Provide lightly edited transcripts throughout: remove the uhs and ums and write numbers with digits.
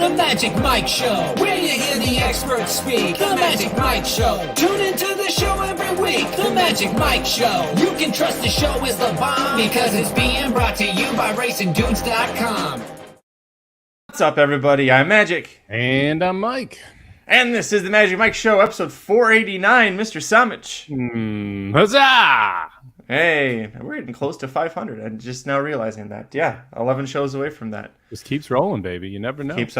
The Magic Mike Show, where you hear the experts speak. The Magic Mike Show. Tune into the show every week. The Magic Mike Show. You can trust the show is the bomb because it's being brought to you by RacingDudes.com. What's up, everybody? I'm Magic. And I'm Mike. And this is the Magic Mike Show, episode 489, Mr. Somich. Huzzah! Hey, we're getting close to 500. I'm just now realizing that. Yeah, 11 shows away from that. Just keeps rolling, baby. You never know. Keeps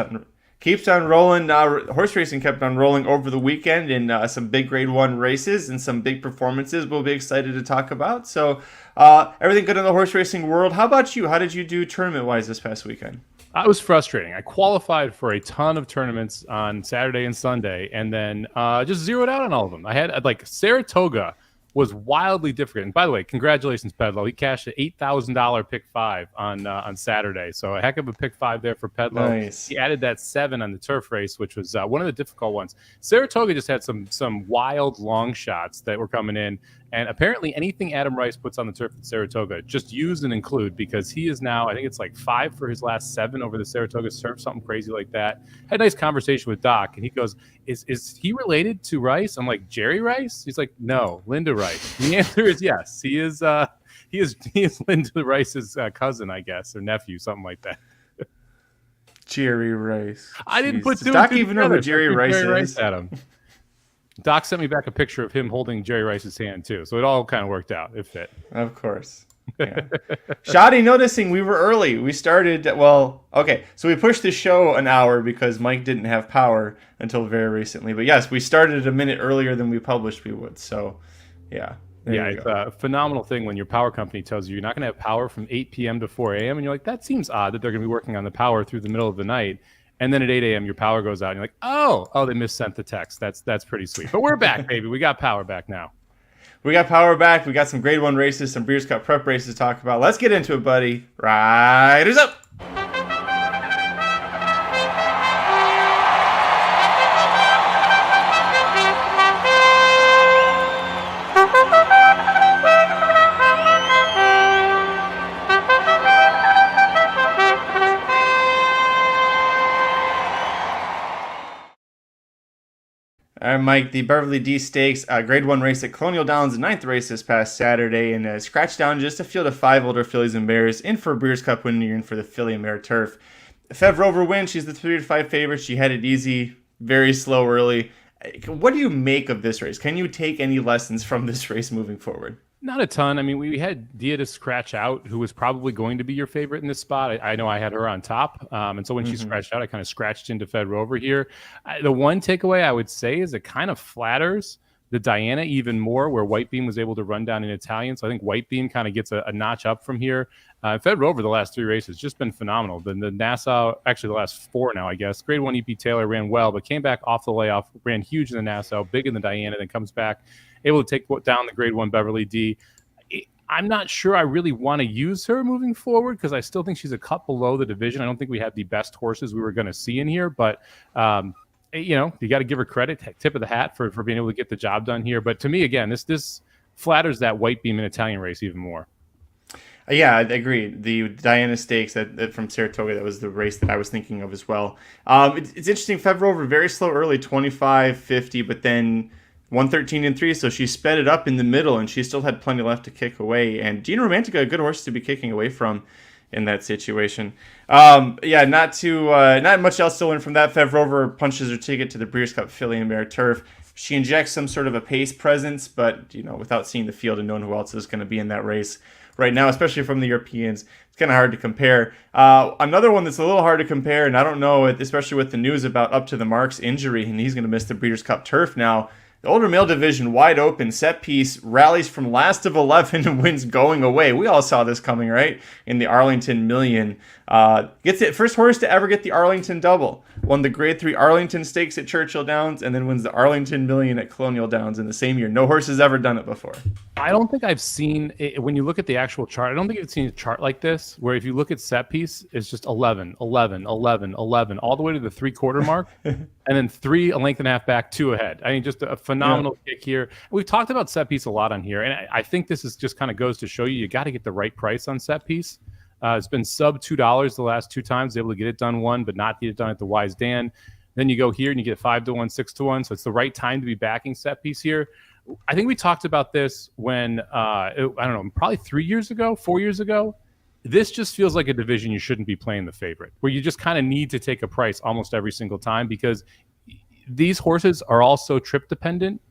on rolling. Horse racing kept on rolling over the weekend in some big Grade 1 races and some big performances we'll be excited to talk about. So everything good in the horse racing world. How about you? How did you do tournament-wise this past weekend? It was frustrating. I qualified for a ton of tournaments on Saturday and Sunday, and then just zeroed out on all of them. I had, Saratoga was wildly different. And by the way, congratulations, Pedlo. He cashed an $8,000 pick 5 on Saturday. So a heck of a pick 5 there for Pedlo. Nice. He added that 7 on the turf race, which was one of the difficult ones. Saratoga just had some wild long shots that were coming in. And apparently anything Adam Rice puts on the turf at Saratoga, just use and include, because he is now, I think it's like 5 for his last 7 over the Saratoga turf, something crazy like that. Had a nice conversation with Doc, and he goes, is he related to Rice? I'm like, Jerry Rice? He's like, no, Linda Rice. The answer is yes. He is Linda Rice's cousin, I guess, or nephew, something like that. Jerry Rice. I didn't put two Doc and two even know who Jerry Rice is? At him. Doc sent me back a picture of him holding Jerry Rice's hand, too. So it all kind of worked out. It fit. Of course. Yeah. Shoddy noticing we were early. We started, so we pushed the show an hour because Mike didn't have power until very recently. But yes, we started a minute earlier than we published we would. So, yeah. It's a phenomenal thing when your power company tells you you're not going to have power from 8 p.m. to 4 a.m. And you're like, that seems odd that they're going to be working on the power through the middle of the night. And then at 8 a.m. your power goes out, and you're like, oh, they missent the text. That's pretty sweet. But we're back, baby. We got power back now. We got power back. We got some Grade 1 races, some Breeders' Cup prep races to talk about. Let's get into it, buddy. Riders up! All right, Mike, the Beverly D Stakes, Grade 1 race at Colonial Downs, 9th race this past Saturday, and scratch down just a field of 5 older fillies and mares, in for a Breeders' Cup win, in for the filly and mare turf. Fev Rover wins. She's the 3-5 favorite. She had it easy, very slow early. What do you make of this race? Can you take any lessons from this race moving forward? Not a ton. I mean, we had Dia to scratch out, who was probably going to be your favorite in this spot. I know I had her on top. And so when she scratched out, I kind of scratched into Fed Rover here. The one takeaway I would say is it kind of flatters the Diana even more, where White Beam was able to run down in Italian. So I think White Beam kind of gets a notch up from here. Fed Rover the last 3 races just been phenomenal. The Nassau, actually the last 4 now, I guess. Grade 1 EP Taylor ran well, but came back off the layoff, ran huge in the Nassau, big in the Diana, then comes back, able to take down the Grade 1 Beverly D. I'm not sure I really want to use her moving forward because I still think she's a cut below the division. I don't think we have the best horses we were going to see in here, but you got to give her credit, tip of the hat for being able to get the job done here. But to me, again, this flatters that White Beam and Italian race even more. Yeah, I agree. The Diana Stakes that from Saratoga, that was the race that I was thinking of as well. It's interesting. Fev Rover very slow early, 25-50, but then 113-3, so she sped it up in the middle, and she still had plenty left to kick away. And Gina Romantica, a good horse to be kicking away from in that situation. Not much else to learn from that. Fev Rover punches her ticket to the Breeders' Cup filly and mare turf. She injects some sort of a pace presence, but without seeing the field and knowing who else is going to be in that race right now, especially from the Europeans, it's kind of hard to compare. Another one that's a little hard to compare, and I don't know, especially with the news about Up to the Mark's injury, and he's going to miss the Breeders' Cup turf now. The older male division, wide open, set piece, rallies from last of 11 and wins going away. We all saw this coming, right? In the Arlington Million. Gets it first horse to ever get the Arlington double. Won the Grade 3 Arlington Stakes at Churchill Downs and then wins the Arlington Million at Colonial Downs in the same year. No horse has ever done it before. I don't think I've seen it, when you look at the actual chart, I don't think I've seen a chart like this where if you look at set piece, it's just 11, 11, 11, 11, all the way to the 3/4 mark. And then 3, a length and a half back, 2 ahead. I mean, just a phenomenal kick here. We've talked about set piece a lot on here, and I think this is just kind of goes to show you got to get the right price on set piece. It's been sub $2 the last 2 times, able to get it done one, but not get it done at the Wise Dan. Then you go here and you get 5-1, 6-1. So it's the right time to be backing set piece here. I think we talked about this when, I don't know, probably 4 years ago. This just feels like a division you shouldn't be playing the favorite, where you just kind of need to take a price almost every single time, because these horses are all so trip dependent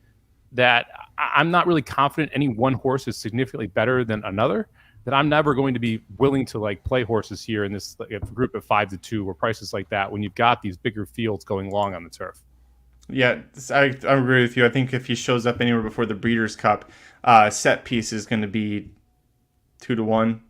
that I'm not really confident any one horse is significantly better than another, that I'm never going to be willing to like play horses here in this group at 5-2 or prices like that when you've got these bigger fields going long on the turf. Yeah, I agree with you. I think if he shows up anywhere before the Breeders' Cup, set piece is going to be 2-1,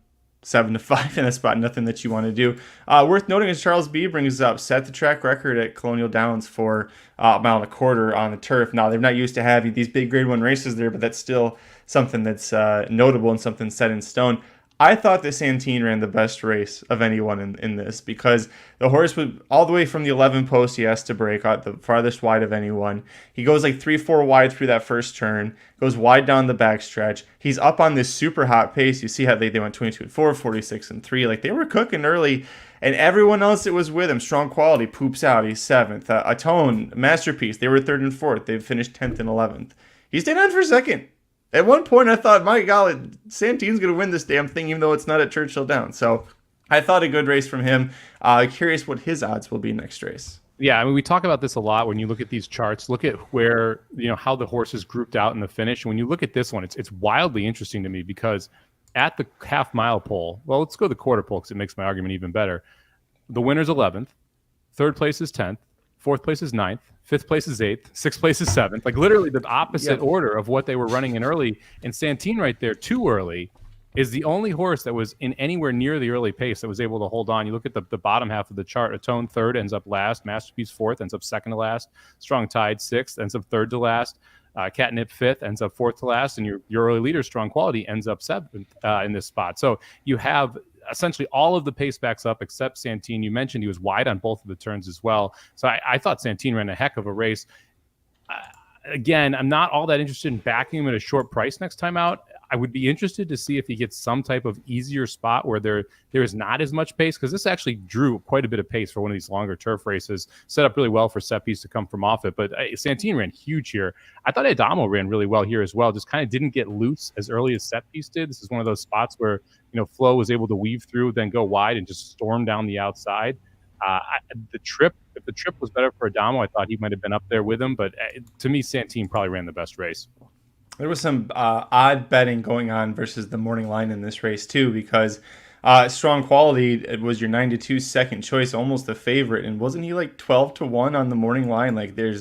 7-5 in that spot. Nothing that you want to do. Worth noting is Charles B brings up set the track record at Colonial Downs for a mile and a quarter on the turf. Now, they're not used to having these big Grade 1 races there, but that's still something that's notable and something set in stone. I thought that Santine ran the best race of anyone in this, because the horse was all the way from the 11 post. He has to break out the farthest wide of anyone. He goes like 3-4 wide through that first turn, goes wide down the backstretch. He's up on this super hot pace. You see how they went 22-4, 46-3. Like, they were cooking early, and everyone else that was with him, Strong Quality, poops out. He's 7th. Atone, Masterpiece, they were 3rd and 4th. They've finished 10th and 11th. He stayed on for 2nd. At one point, I thought, my God, Santine's going to win this damn thing, even though it's not at Churchill Downs. So I thought a good race from him. Curious what his odds will be next race. Yeah, I mean, we talk about this a lot when you look at these charts. Look at where, how the horses grouped out in the finish. When you look at this one, it's wildly interesting to me, because at the half mile pole, well, let's go to the quarter pole because it makes my argument even better. The winner's 11th, 3rd place is 10th, 4th place is 9th, 5th place is 8th, 6th place is 7th. Like, literally the opposite order of what they were running in early. And Santine right there, too early, is the only horse that was in anywhere near the early pace that was able to hold on. You look at the bottom half of the chart. Atone 3rd, ends up last. Masterpiece 4th, ends up 2nd to last. Strong Tide 6th, ends up 3rd to last. Catnip 5th, ends up 4th to last. And your early leader, Strong Quality, ends up 7th in this spot. So you have essentially all of the pace backs up except Santine. You mentioned he was wide on both of the turns as well. So I thought Santine ran a heck of a race. Again, I'm not all that interested in backing him at a short price next time out. I would be interested to see if he gets some type of easier spot where there is not as much pace, because this actually drew quite a bit of pace for one of these longer turf races. Set up really well for set piece to come from off it. But Santine ran huge here. I thought Adamo ran really well here as well. Just kind of didn't get loose as early as set piece did. This is one of those spots where Flo was able to weave through, then go wide and just storm down the outside. If the trip was better for Adamo, I thought he might have been up there with him. But to me, Santine probably ran the best race. There was some odd betting going on versus the morning line in this race, too, because Strong Quality, it was your 9-2 second choice, almost the favorite. And wasn't he like 12-1 on the morning line? Like, there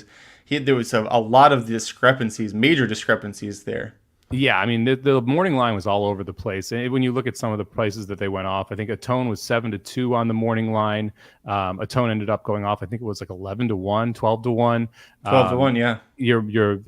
was a lot of discrepancies, major discrepancies there. Yeah, I mean, the morning line was all over the place. And when you look at some of the prices that they went off, I think Atone was 7-2 on the morning line. Atone ended up going off, I think it was like 11-1, 12-1. 12-1, yeah.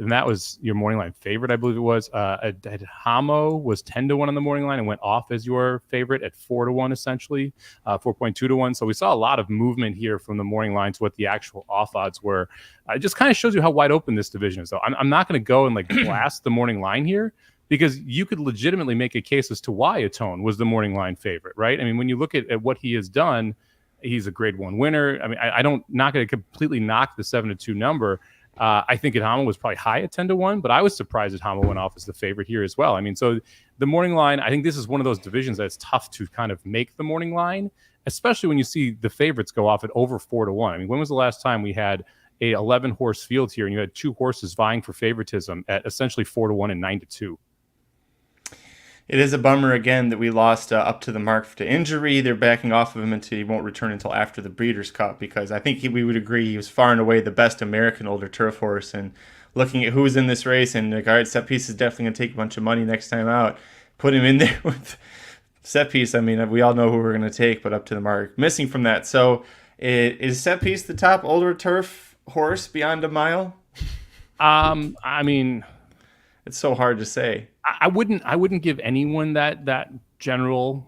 And that was your morning line favorite, I believe it was. Hamo was 10-1 on the morning line and went off as your favorite at 4-1, essentially, 4.2-1. So we saw a lot of movement here from the morning line to what the actual off odds were. It just kind of shows you how wide open this division is, though. I'm not going to go and like blast the morning line here, because you could legitimately make a case as to why Atone was the morning line favorite, right? I mean, when you look at what he has done, he's a Grade 1 winner. I mean, I'm not going to completely knock the 7-2 number. I think Hamo was probably high at 10-1, but I was surprised that Hamo went off as the favorite here as well. I mean, so the morning line, I think this is one of those divisions that's tough to kind of make the morning line, especially when you see the favorites go off at over 4-1. I mean, when was the last time we had a 11 horse field here and you had 2 horses vying for favoritism at essentially 4-1 and 9-2? It is a bummer, again, that we lost up to the mark to injury. They're backing off of him until he won't return until after the Breeders' Cup, because I think we would agree he was far and away the best American older turf horse. And looking at who was in this race, and like, all right, set piece is definitely going to take a bunch of money next time out. Put him in there with set piece. I mean, we all know who we're going to take, but up to the mark. Missing from that. So is set piece the top older turf horse beyond a mile? I mean, it's so hard to say. I wouldn't give anyone that general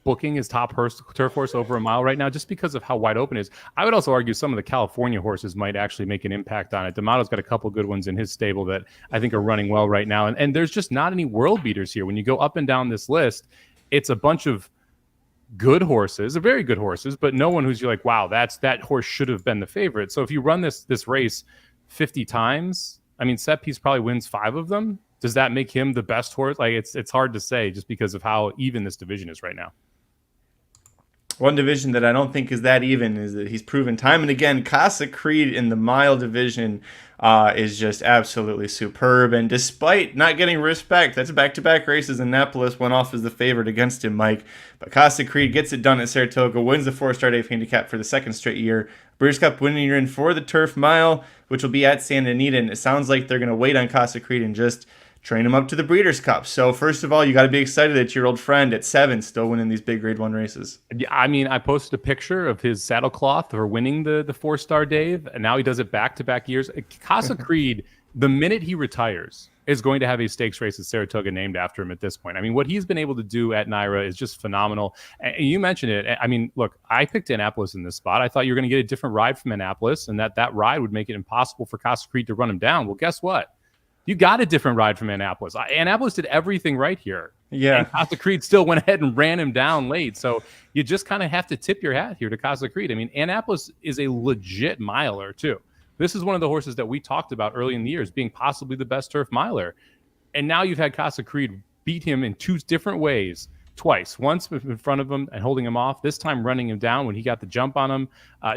booking as top turf horse over a mile right now, just because of how wide open it is. I would also argue some of the California horses might actually make an impact on it. D'Amato's got a couple good ones in his stable that I think are running well right now. And there's just not any world beaters here. When you go up and down this list, it's a bunch of good horses, very good horses, but no one who's you're like, wow, that horse should have been the favorite. So if you run this race 50 times, I mean, Set Piece probably wins 5 of them. Does that make him the best horse? Like it's hard to say just because of how even this division is right now. One division that I don't think is that even is that he's proven time and again, Casa Creed in the mile division is just absolutely superb. And despite not getting respect, that's back-to-back races. Annapolis went off as the favorite against him, Mike. But Casa Creed gets it done at Saratoga, wins the Fourstardave Handicap for the second straight year. Breeders' Cup winning year in for the Turf Mile, which will be at Santa Anita. And it sounds like they're going to wait on Casa Creed and just train him up to the Breeders' Cup. So first of all, you got to be excited that your old friend at 7 still winning these big Grade 1 races. Yeah, I mean, I posted a picture of his saddlecloth for winning the 4-star Dave, and now he does it back-to-back years. Casa Creed, the minute he retires, is going to have a stakes race at Saratoga named after him at this point. I mean, what he's been able to do at NYRA is just phenomenal. And you mentioned it. I mean, look, I picked Annapolis in this spot. I thought you were going to get a different ride from Annapolis, and that ride would make it impossible for Casa Creed to run him down. Well, guess what? You got a different ride from Annapolis. Annapolis did everything right here. Yeah. And Casa Creed still went ahead and ran him down late. So you just kind of have to tip your hat here to Casa Creed. I mean, Annapolis is a legit miler, too. This is one of the horses that we talked about early in the year as being possibly the best turf miler. And now you've had Casa Creed beat him in 2 different ways twice. Once in front of him and holding him off. This time running him down when he got the jump on him.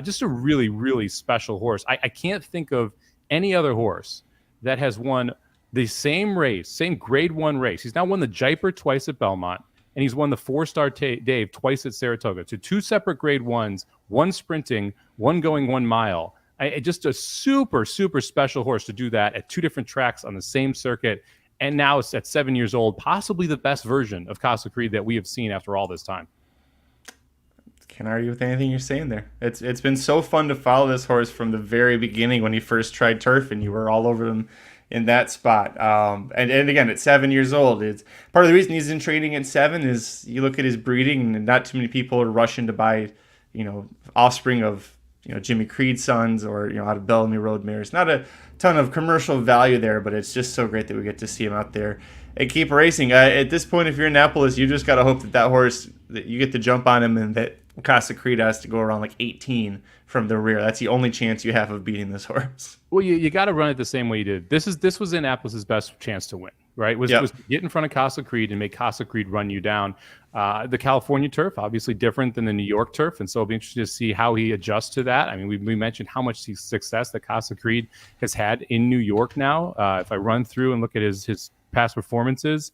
Just a really, really special horse. I can't think of any other horse that has won the same race, same Grade 1 race. He's now won the Jaipur twice at Belmont, and he's won the 4-star Dave twice at Saratoga. So 2 separate Grade 1s, one sprinting, one going 1 mile. Just a super, super special horse to do that at 2 different tracks on the same circuit. And now it's at 7 years old, possibly the best version of Casa Creed that we have seen after all this time. Can't argue with anything you're saying there. It's been so fun to follow this horse from the very beginning when he first tried turf, and you were all over him in that spot. And again, at 7 years old, it's part of the reason he's in training at 7 is you look at his breeding, and not too many people are rushing to buy, offspring of, Jimmy Creed's sons or, out of Bellamy Road mares. Not a ton of commercial value there, but it's just so great that we get to see him out there and keep racing. At this point, if you're in Annapolis, you just got to hope that horse, that you get to jump on him and that Casa Creed has to go around like 18 from the rear. That's the only chance you have of beating this horse. Well, you got to run it the same way you did. This was Annapolis' best chance to win, right? Was get in front of Casa Creed and make Casa Creed run you down. The California turf, obviously different than the New York turf, and so it'll be interesting to see how he adjusts to that. I mean, we mentioned how much success that Casa Creed has had in New York now. If I run through and look at his past performances,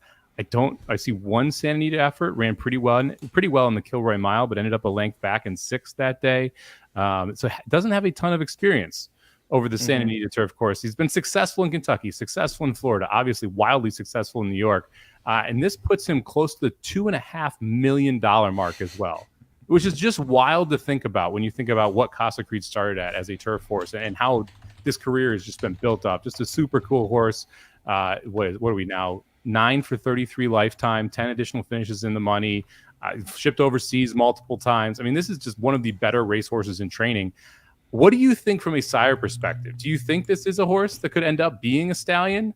I see one Santa Anita effort, ran pretty well in the Kilroy Mile, but ended up a length back in 6th that day. So doesn't have a ton of experience over the Santa Anita turf course. He's been successful in Kentucky, successful in Florida, obviously wildly successful in New York. And this puts him close to the $2.5 million mark as well, which is just wild to think about when you think about what Casa Creed started at as a turf horse and how this career has just been built up. Just a super cool horse. What are we now? 9 for 33 lifetime, 10 additional finishes in the money, shipped overseas multiple times. I mean, this is just one of the better racehorses in training. What do you think from a sire perspective? Do you think this is a horse that could end up being a stallion?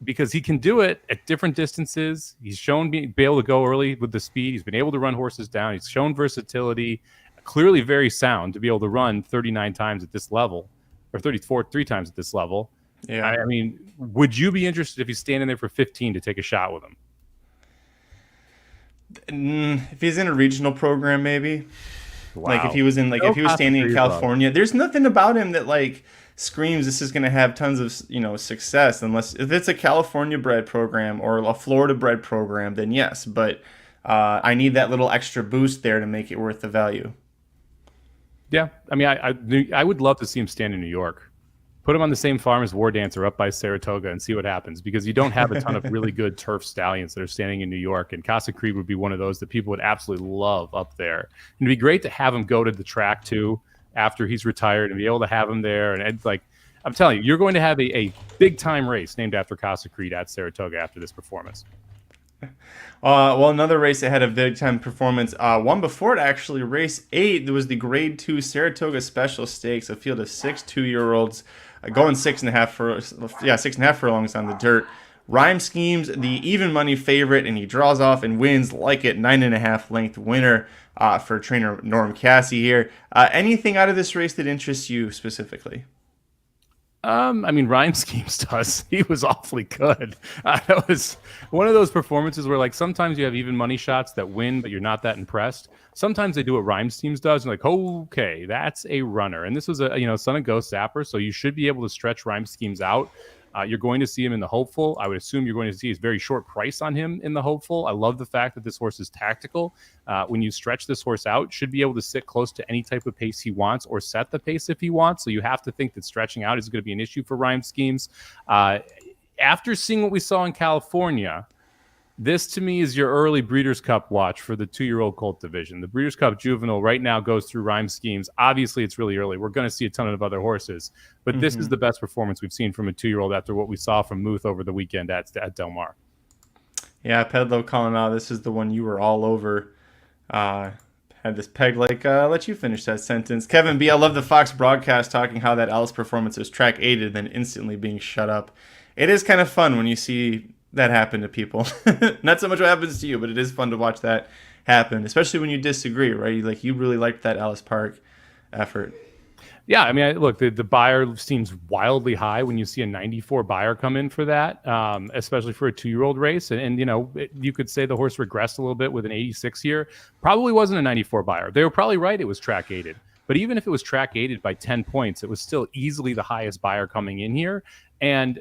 Because he can do it at different distances. He's shown being able to go early with the speed. He's been able to run horses down. He's shown versatility, clearly very sound to be able to run 39 times at this level, or 3 times at this level. Yeah, I mean, would you be interested if he's standing there for 15 to take a shot with him? If he's in a regional program, maybe. Wow. Like if he was if he was standing in California, there's nothing about him that like screams this is going to have tons of success. Unless if it's a California bred program or a Florida bred program, then yes. But I need that little extra boost there to make it worth the value. Yeah, I mean, I would love to see him stand in New York. Put him on the same farm as War Dancer up by Saratoga and see what happens, because you don't have a ton of really good turf stallions that are standing in New York, and Casa Creed would be one of those that people would absolutely love up there. And it'd be great to have him go to the track too after he's retired and be able to have him there. And it's like, I'm telling you, you're going to have a big time race named after Casa Creed at Saratoga after this performance. Well, another race that had a big time performance, one before it actually, race 8, there was the Grade 2 Saratoga Special Stakes, a field of 6 2-year-olds going 6.5 furlongs on the dirt. Rhyme Schemes, the even money favorite, and he draws off and wins like it, 9.5 length winner for trainer Norm Cassie here. Anything out of this race that interests you specifically? I mean, Rhyme Schemes does. He was awfully good. That was one of those performances where, like, sometimes you have even money shots that win, but you're not that impressed. Sometimes they do what Rhyme Schemes does, and like, okay, that's a runner. And this was a Son of Ghost Zapper, so you should be able to stretch Rhyme Schemes out. You're going to see him in the hopeful. I would assume you're going to see a very short price on him in the hopeful. I love the fact that this horse is tactical. When you stretch this horse out, should be able to sit close to any type of pace he wants or set the pace if he wants. So you have to think that stretching out is going to be an issue for Rhyme Schemes. After seeing what we saw in California, this to me is your early Breeders' Cup watch for the 2-year-old colt division. The Breeders' Cup Juvenile right now goes through Rhyme Schemes. Obviously, it's really early. We're going to see a ton of other horses, but this is the best performance we've seen from a 2-year-old after what we saw from Muth over the weekend at Del Mar. Yeah, Pedlo calling out. This is the one you were all over. Had this peg like, let you finish that sentence. Kevin B, I love the Fox broadcast talking how that Alice performance was track aided, then instantly being shut up. It is kind of fun when you see that happen to people. Not so much what happens to you, but it is fun to watch that happen, especially when you disagree, right? You really liked that Alice Park effort. Yeah, I mean, look, the buyer seems wildly high when you see a 94 buyer come in for that, especially for a 2-year-old race. And you could say the horse regressed a little bit with an 86 here. Probably wasn't a 94 buyer. They were probably right. It was track aided. But even if it was track aided by 10 points, it was still easily the highest buyer coming in here. And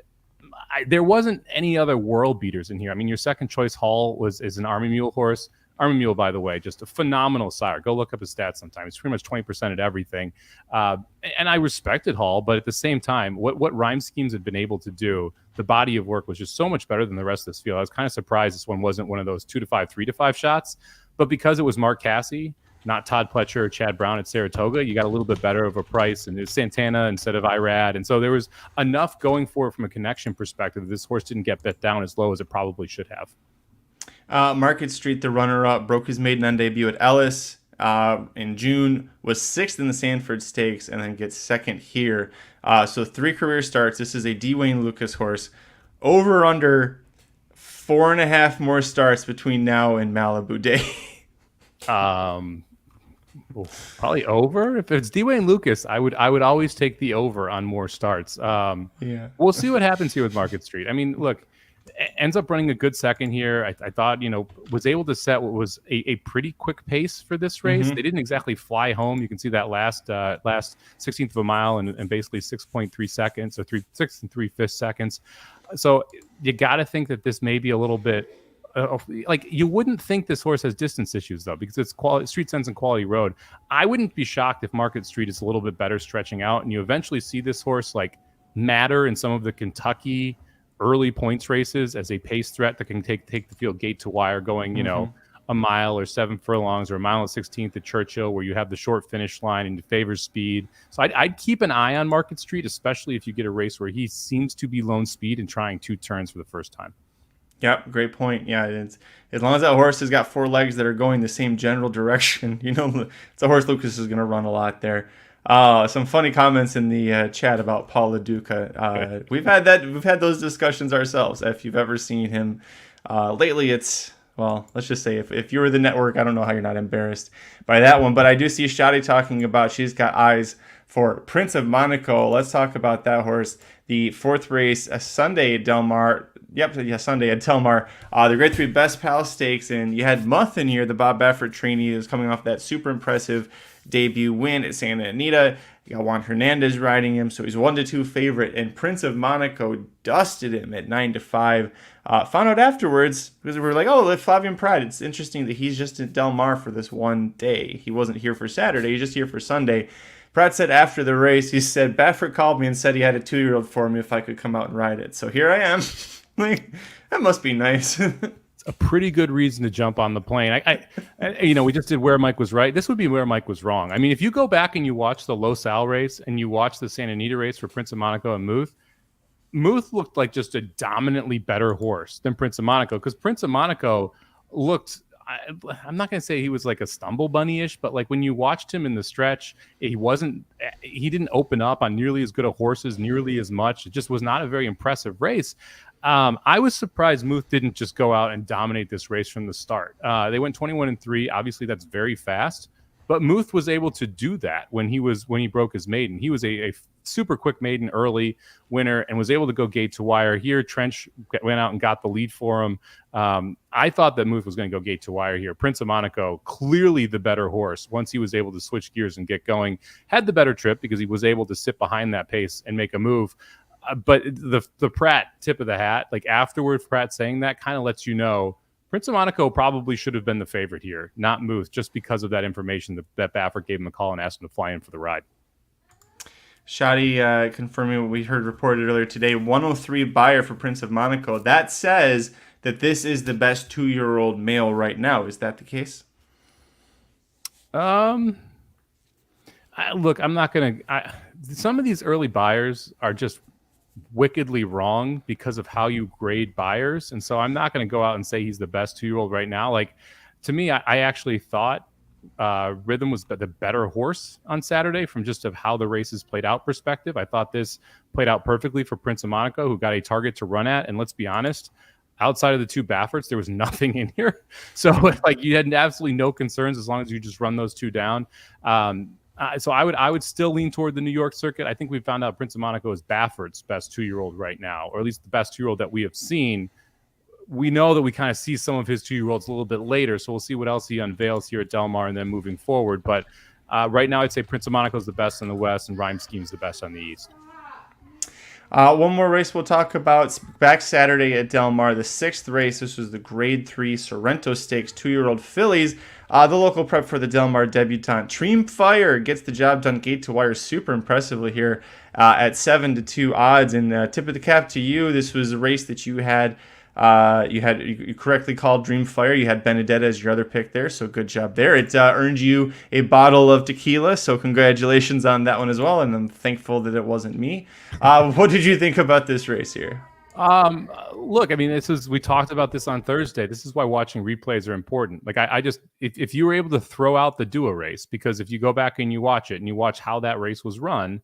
there wasn't any other world beaters in here. I mean, your second choice Hall is an Army Mule horse. Army Mule, by the way, just a phenomenal sire. Go look up his stats sometime. He's pretty much 20% at everything. And I respected Hall, but at the same time, what Rhyme Schemes had been able to do, the body of work was just so much better than the rest of this field. I was kind of surprised this one wasn't one of those 2-5, 3-5 shots. But because it was Mark Cassie, not Todd Pletcher or Chad Brown at Saratoga, you got a little bit better of a price, and it was Santana instead of Irad. And so there was enough going for it from a connection perspective. This horse didn't get bet down as low as it probably should have. Market Street, the runner-up, broke his maiden on debut at Ellis in June, was 6th in the Sanford Stakes, and then gets 2nd here. So 3 career starts. This is a D. Wayne Lucas horse. Over under 4.5 more starts between now and Malibu Day. Probably over. If it's Dwayne Lucas, I would always take the over on more starts. Yeah, we'll see what happens here with Market Street. I mean, look, ends up running a good second here. I thought, was able to set what was a pretty quick pace for this race. They didn't exactly fly home. You can see that last 16th of a mile and basically 6.3 seconds or 6 3/5 seconds. So you got to think that this may be a little bit. You wouldn't think this horse has distance issues though, because it's Street Sense and Quality Road. I wouldn't be shocked if Market Street is a little bit better stretching out, and you eventually see this horse matter in some of the Kentucky early points races as a pace threat that can take the field gate to wire, going a mile or 7 furlongs or a mile and 16th at Churchill, where you have the short finish line and favors speed. So I'd keep an eye on Market Street, especially if you get a race where he seems to be lone speed and trying 2 turns for the first time. Yep, great point. Yeah, it's, as long as that horse has got 4 legs that are going the same general direction, it's a horse Lucas is going to run a lot there. Some funny comments in the chat about Paul LaDuca. We've had those discussions ourselves. If you've ever seen him lately, let's just say if you were the network, I don't know how you're not embarrassed by that one. But I do see Shadi talking about she's got eyes for Prince of Monaco. Let's talk about that horse. The 4th race, Sunday at Del Mar. Sunday at Del Mar. The Grade 3 Best Pal Stakes, and you had Muth in here, the Bob Baffert trainee, who's coming off that super impressive debut win at Santa Anita. You got Juan Hernandez riding him, so he's 1-2 favorite, and Prince of Monaco dusted him at 9-5. Found out afterwards, because we were like, Flavian Pride, it's interesting that he's just at Del Mar for this one day. He wasn't here for Saturday, he's just here for Sunday. Pratt said after the race, he said, Baffert called me and said he had a 2-year-old for me if I could come out and ride it. So here I am. That must be nice. It's a pretty good reason to jump on the plane. We just did Where Mike Was Right. This would be Where Mike Was Wrong. I mean, if you go back and you watch the Los Al race and you watch the Santa Anita race for Prince of Monaco and Muth looked like just a dominantly better horse than Prince of Monaco, because Prince of Monaco looked, I'm not going to say he was like a stumble bunny-ish, but when you watched him in the stretch, he didn't open up on nearly as good a horses nearly as much. It just was not a very impressive race. I was surprised Muth didn't just go out and dominate this race from the start. They went 21-3. Obviously, that's very fast. But Muth was able to do that when he broke his maiden. He was a super quick maiden early winner and was able to go gate to wire. Here, Trench went out and got the lead for him. I thought that Muth was going to go gate to wire here. Prince of Monaco, clearly the better horse once he was able to switch gears and get going. Had the better trip because he was able to sit behind that pace and make a move. But the Pratt tip of the hat, like afterward, Pratt saying that kind of lets you know Prince of Monaco probably should have been the favorite here, not Muth, just because of that information that Baffert gave him a call and asked him to fly in for the ride. Shoddy confirming what we heard reported earlier today, 103 buyer for Prince of Monaco. That says that this is the best 2-year-old male right now. Is that the case? Look, I'm not going to... Some of these early buyers are just wickedly wrong because of how you grade buyers, and so I'm not going to go out and say he's the best 2-year-old right now. Like, to me, I actually thought Rhythm was the better horse on Saturday from just of how the races played out perspective. I thought this played out perfectly for Prince of Monaco, who got a target to run at, and let's be honest, outside of the two Bafferts, there was nothing in here. So like you had absolutely no concerns as long as you just run those two down. So I would still lean toward the New York circuit. I think we found out Prince of Monaco is Baffert's best 2-year-old right now, or at least the best 2-year-old that we have seen. We know that we kind of see some of his 2-year-olds a little bit later, so we'll see what else he unveils here at Del Mar and then moving forward. But right now I'd say Prince of Monaco is the best in the West and Rhyme Scheme's the best on the East. One more race we'll talk about back Saturday at Del Mar, the 6th race. This was the Grade 3 Sorrento Stakes 2-year-old fillies. The local prep for the Del Mar debutante. Dreamfire gets the job done gate to wire super impressively here at 7-2 odds. And tip of the cap to you. This was a race that you had. You correctly called Dreamfire. You had Benedetta as your other pick there, so good job there. It earned you a bottle of tequila, so congratulations on that one as well, and I'm thankful that it wasn't me. What did you think about this race here? Look, I mean, we talked about this on Thursday. This is why watching replays are important. Like I just, if you were able to throw out the Dua race, because if you go back and you watch it and you watch how that race was run,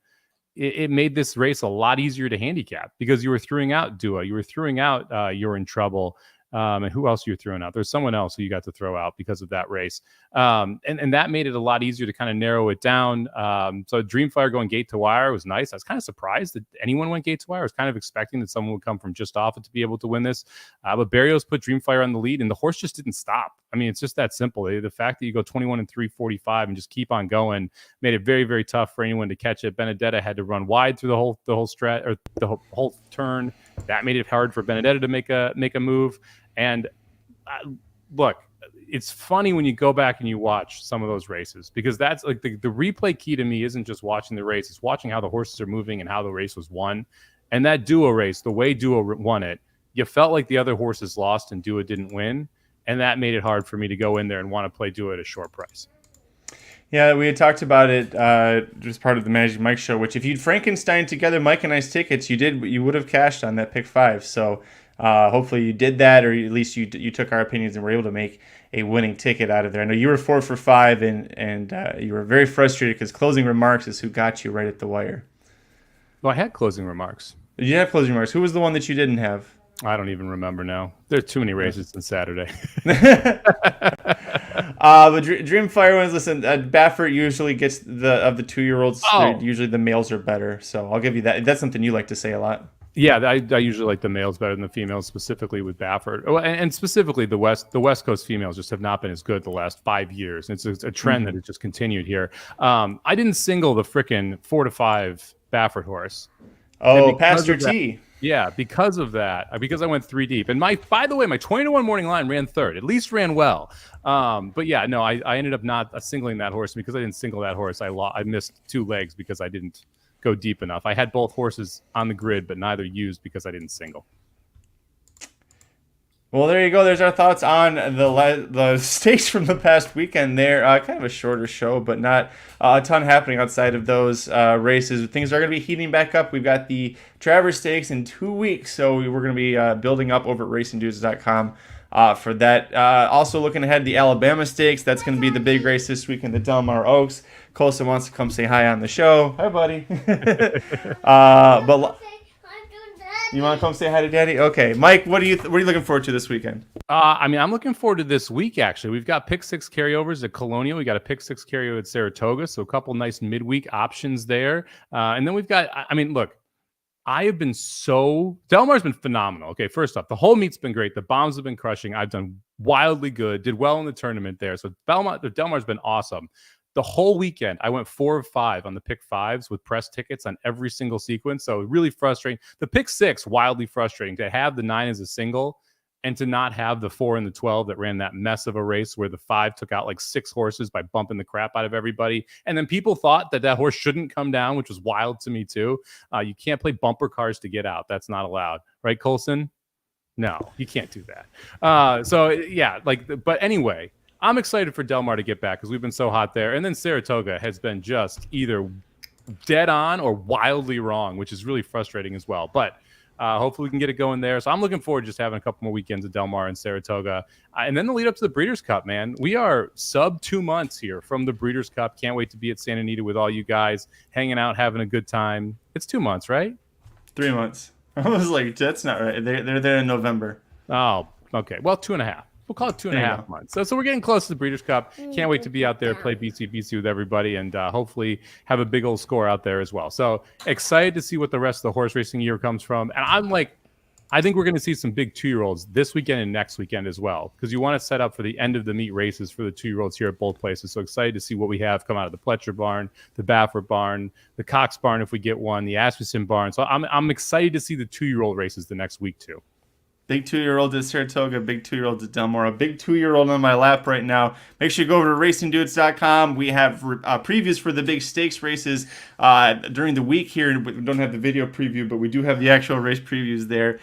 it made this race a lot easier to handicap because you were throwing out Dua, you were throwing out You're in Trouble, and who else you're throwing out? There's someone else who you got to throw out because of that race, and that made it a lot easier to kind of narrow it down. So Dreamfire going gate to wire was nice. I was kind of surprised that anyone went gate to wire. I was kind of expecting that someone would come from just off it to be able to win this, but Barrios put Dreamfire on the lead, and the horse just didn't stop. I mean, it's just that simple. The fact that you go 21-3, 45 and just keep on going made it very, very tough for anyone to catch it. Benedetta had to run wide through the whole stretch or the whole turn. That made it hard for Benedetta to make a move. And look, it's funny when you go back and you watch some of those races because that's like the replay key to me isn't just watching the race; it's watching how the horses are moving and how the race was won. And that Duo race, the way Duo won it, you felt like the other horses lost and Duo didn't win. And that made it hard for me to go in there and want to play Duo at a short price. Yeah, we had talked about it just part of the Magic Mike show, which if you'd Frankenstein together Mike and I's tickets, you would have cashed on that pick 5. So hopefully you did that, or at least you took our opinions and were able to make a winning ticket out of there. I know you were 4 for 5, and you were very frustrated because closing remarks is who got you right at the wire. Well, I had closing remarks. Did you have closing remarks? Who was the one that you didn't have? I don't even remember now. There's too many races on Saturday. But Dreamfire ones, listen, Baffert usually gets of the 2-year-olds. Oh. Usually the males are better. So I'll give you that. That's something you like to say a lot. Yeah, I usually like the males better than the females, specifically with Baffert. Oh, and specifically the West Coast females just have not been as good the last 5 years. It's a trend that has just continued here. I didn't single the frickin' 4-5 Baffert horse. Oh, Pastor T. Yeah, because of that, because I went 3 deep. And by the way, my 20-1 morning line ran third, at least ran well. But yeah, no, I ended up not singling that horse. Because I didn't single that horse, I missed 2 legs because I didn't go deep enough. I had both horses on the grid, but neither used because I didn't single. Well, there you go. There's our thoughts on the stakes from the past weekend there. Kind of a shorter show, but not a ton happening outside of those races. Things are going to be heating back up. We've got the Travers Stakes in 2 weeks, so we're going to be building up over at racingdudes.com for that. Also looking ahead, the Alabama Stakes. That's going to be the big race this week in the Del Mar Oaks. Colson wants to come say hi on the show. Hi, buddy. You want to come say hi to Daddy? Okay, Mike, what are you looking forward to this weekend? I mean, I'm looking forward to this week, actually. We've got pick six carryovers at Colonial. We got a pick six carryover at Saratoga. So a couple nice midweek options there. And then we've got, I mean, look, Del Mar's been phenomenal. Okay, first off, the whole meet's been great. The bombs have been crushing. I've done wildly good, did well in the tournament there. So Del Mar's been awesome. The whole weekend, I went 4 of 5 on the pick fives with press tickets on every single sequence. So really frustrating. The pick six, wildly frustrating. To have the 9 as a single and to not have the 4 and the 12 that ran that mess of a race where the 5 took out like 6 horses by bumping the crap out of everybody. And then people thought that horse shouldn't come down, which was wild to me too. You can't play bumper cars to get out. That's not allowed. Right, Colson? No, you can't do that. So yeah, but anyway, I'm excited for Del Mar to get back because we've been so hot there. And then Saratoga has been just either dead on or wildly wrong, which is really frustrating as well. But hopefully we can get it going there. So I'm looking forward to just having a couple more weekends at Del Mar and Saratoga. And then the lead up to the Breeders' Cup, man. We are sub 2 months here from the Breeders' Cup. Can't wait to be at Santa Anita with all you guys, hanging out, having a good time. It's 2 months, right? 3 months. I was like, that's not right. They're there in November. Oh, okay. Well, 2.5. We'll call it 2.5 months. So we're getting close to the Breeders' Cup. Can't wait to be out there, play BC with everybody, and hopefully have a big old score out there as well. So excited to see what the rest of the horse racing year comes from. And I think we're going to see some big 2-year-olds this weekend and next weekend as well, because you want to set up for the end of the meet races for the 2-year-olds here at both places. So excited to see what we have come out of the Pletcher barn, the Baffert barn, the Cox barn if we get one, the Asmussen barn. So I'm excited to see the 2-year-old races the next week too. Big 2-year-old at Saratoga, big 2-year-old at Del Mar, a big 2-year-old on my lap right now. Make sure you go over to racingdudes.com. We have previews for the big stakes races during the week here. We don't have the video preview, but we do have the actual race previews there.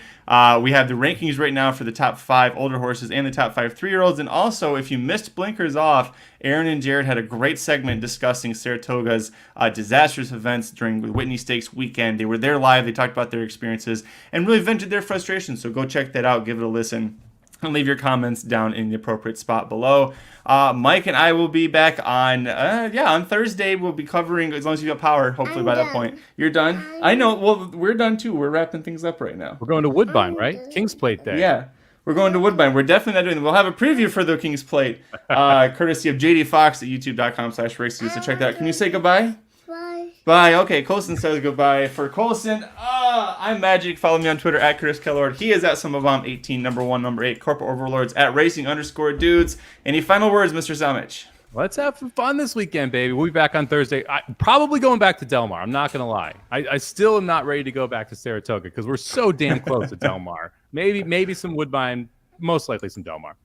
We have the rankings right now for the top 5 older horses and the top 5 3-year-olds. And also, if you missed Blinkers Off, Aaron and Jared had a great segment discussing Saratoga's disastrous events during the Whitney Stakes weekend. They were there live. They talked about their experiences and really vented their frustrations. So go check that out. Give it a listen. And leave your comments down in the appropriate spot below. Mike and I will be back on Thursday. We'll be covering, as long as you got power, hopefully by that point. You're done? I know. Well, we're done too. We're wrapping things up right now. We're going to Woodbine, right? King's Plate Day. Yeah. We're going to Woodbine. We're definitely not doing that. We'll have a preview for the King's Plate, courtesy of JD Fox at youtube.com/racedudes. So check that out. Can you say goodbye? Bye. Okay, Colson says goodbye. For Colson, I'm Magic. Follow me on Twitter at Chris Kalleward. He is at Somobomb 18, number 1, number 8. Corporate Overlords at Racing_Dudes. Any final words, Mr. Somich? Let's have some fun this weekend, baby. We'll be back on Thursday. Probably going back to Del Mar. I'm not going to lie. I still am not ready to go back to Saratoga because we're so damn close to Del Mar. Maybe some Woodbine, most likely some Del Mar.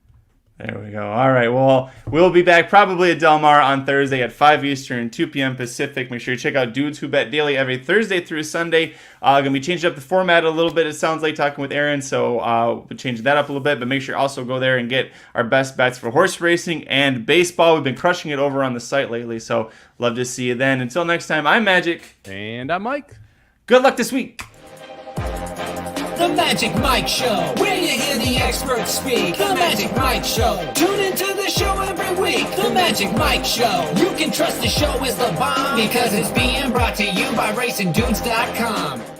There we go. All right. Well, we'll be back probably at Del Mar on Thursday at 5 Eastern, 2 p.m. Pacific. Make sure you check out Dudes Who Bet Daily every Thursday through Sunday. Going to be changing up the format a little bit, it sounds like, talking with Aaron. So we'll change that up a little bit. But make sure you also go there and get our best bets for horse racing and baseball. We've been crushing it over on the site lately. So love to see you then. Until next time, I'm Magic. And I'm Mike. Good luck this week. The Magic Mike Show, where you hear the experts speak. The Magic Mike Show. Tune into the show every week. The Magic Mike Show. You can trust the show is the bomb because it's being brought to you by racingdudes.com.